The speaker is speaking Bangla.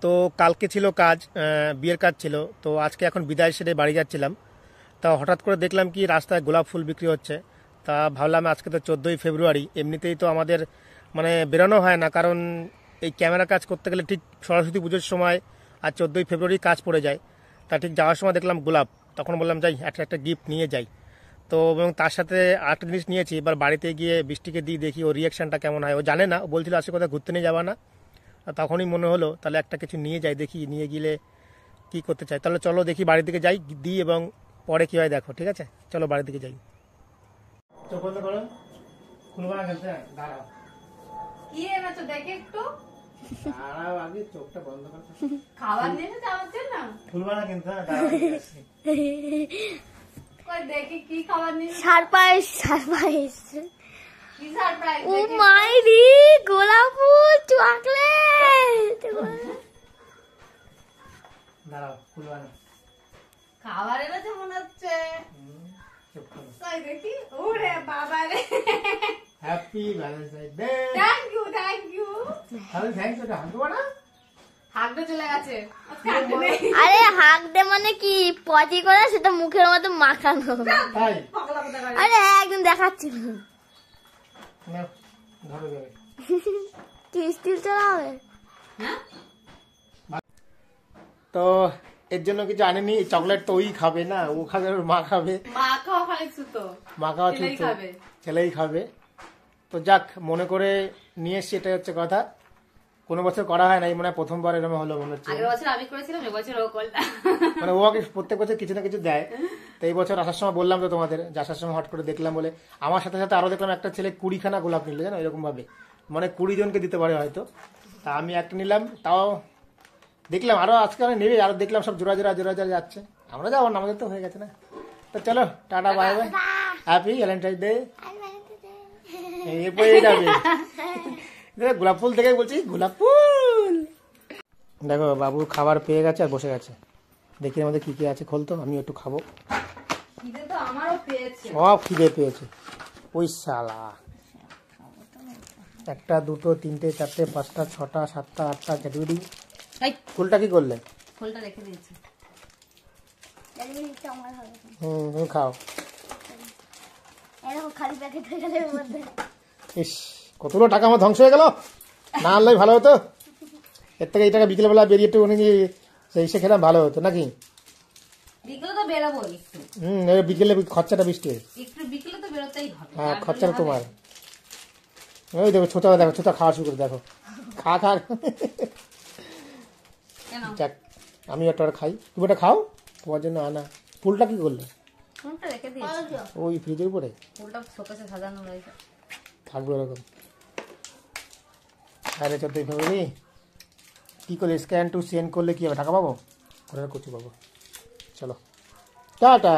তো কালকে ছিল কাজ, বিয়ের কাজ ছিল। তো আজকে এখন বিদায় সেরে বাড়ি যাচ্ছিলাম। তা হঠাৎ করে দেখলাম কি রাস্তায় গোলাপ ফুল বিক্রি হচ্ছে। তা ভাবলাম আজকে তো 14ই ফেব্রুয়ারি, এমনিতেই তো আমাদের মানে বেরোনো হয় না, কারণ এই ক্যামেরা কাজ করতে গেলে ঠিক সরস্বতী পুজোর সময় আর 14ই ফেব্রুয়ারি কাজ পড়ে যায়। তা ঠিক যাওয়ার সময় দেখলাম গোলাপ, তখন বললাম যাই একটা একটা গিফট নিয়ে যাই। তো এবং তার সাথে আরেকটা জিনিস নিয়েছি। এবার বাড়িতে গিয়ে বৃষ্টিকে দিয়ে দেখি ও রিয়াকশনটা কেমন হয়। ও জানে না, ও বলছিল আজকে কোথাও ঘুরতে নিয়ে যাবা না। আর তখনই মনে হলো তাহলে একটা কিছু নিয়ে যাই, দেখি নিয়ে গেলে কি করতে চাই। তাহলে চলো দেখি বাড়ির দিকে যাই, দিই এবং পরে কি হয় দেখো, ঠিক আছে? চলো বাড়ির দিকে যাই। চোখ বন্ধ করো, খুলবা না খেলতে, দাঁড়াও। কি এনেছো দেখে একটু? দাঁড়াও, আগে চোখটা বন্ধ করো। খাবার নিয়ে যাওয়ার জন্য? খুলবা না কিন্তু, দাঁড়াও। কই দেখি কি খাবার নিয়ে? সারপ্রাইজ কি সারপ্রাইজ? ও মাই রি, গোলাপ ফুল, চকলেট। দাঁড়াও, খুলবা না। খাবার এনেছে মনে হচ্ছে। চোখ খোলো। কই দেখি। ওরে বাবা রে, happy Valentine day. Thank you. তাহলে থ্যাঙ্কস, ওটা হাঁটবো না। হাগতে চলে গেছে। আজকে হাগতে নেই। আরে হাঁক দে মানে কি, পটি করে সেটা মুখের মধ্যে মাখানো। তাই পাগলা কথা করে। আরে একদিন দেখাচ্ছিল না, ধরো যাবে। কি স্টিল চালাবে। হ্যাঁ? তো এর জন্য কিছু আনেনি। চকলেট তো ওই খাবে না, ও খাবে, ওর মা খাবে। মা খাওয়া খালি সুতো। মা খাওয়া ছেলেই ঠিক তো, খাবে। ছেলেই খাবে। তো যাক, মনে করে নিয়ে এসছি, এটাই হচ্ছে কথা। কোনো বছর করা হয় না, এই মনে হয় প্রথমবার এরকম হলো মনে হচ্ছে। আগের বছর আমি করেছিলাম, এবছর ও করলাম। মানে ও আগে প্রত্যেক বছর কিছু না কিছু দেয়। তো এই বছর আসার সময় বললাম তো তোমাদের, যে আসার সময় হট করে দেখলাম বলে আমার সাথে সাথে আরো দেখলাম একটা ছেলে 20খানা গোলাপ নিল, জানো, এরকম ভাবে। মানে 20 জনকে দিতে পারে হয়তো। তা আমি একটা নিলাম, তাও দেখলাম আরো আজকে অনেক নেবে, আরো দেখলাম সব জোড়া যাচ্ছে। আমরা যাবো না, আমাদের তো হয়ে গেছে না। তো চলো, tata, bye bye, happy Valentine day. এরপরে যাবে গোলাপ ফুল দেখে বলছি গোলাপ ফুল। দেখো বাবু খাবার পেয়ে গেছে আর বসে গেছে। দেখি আমাদের কি কি আছে, খোলতো, আমি একটু খাবো। খিদে তো আমারও পেয়েছে। সব খিদে পেয়েছে। ওই শালা, 1টা 2টো 3টে 4টে 5টা 6টা 7টা 8টা ক্যাডবেরি। এই ফুলটা কি করলে? ফুলটা রেখে দিয়েছি। তুমি খাও। এরকম খালি প্যাকেট হয়ে গেলে এর মধ্যে। ইস, কতগুলো টাকা আমার ধ্বংস হয়ে গেল। না আনলেই ভালো হতো। এর থেকে এই টাকা বিকেলবেলা বেরিয়ে একটু এসে খেলাম ভালো হতো নাকি? বিকেলে তো বেরোবো একটু। বিকেলে খরচাটা বৃষ্টি। একটু বিকেলে তো বেরোতেই হবে। হ্যাঁ, খরচাটা তোমার। ওই দেখো ছোটা, দেখো ছোটা খাওয়া শুরু করে, দেখো খা। কেন? যাক, আমি একটা খাই, তুমি একটা খাও, তোমার জন্য আনা। ফুলটা কি করলে? ফুলটা রেখে দিয়েছি। ওই ফ্রিজের উপরে ফুলটা শোকেসে সাজানো রয়েছে। থাকবে ওরকম। আরে 14ই ফেব্রুয়ারি কি করে স্ক্যান টু সেন্ড করলে কি হবে, টাকা পাবো? করে করছি পাবো। চলো টাটা।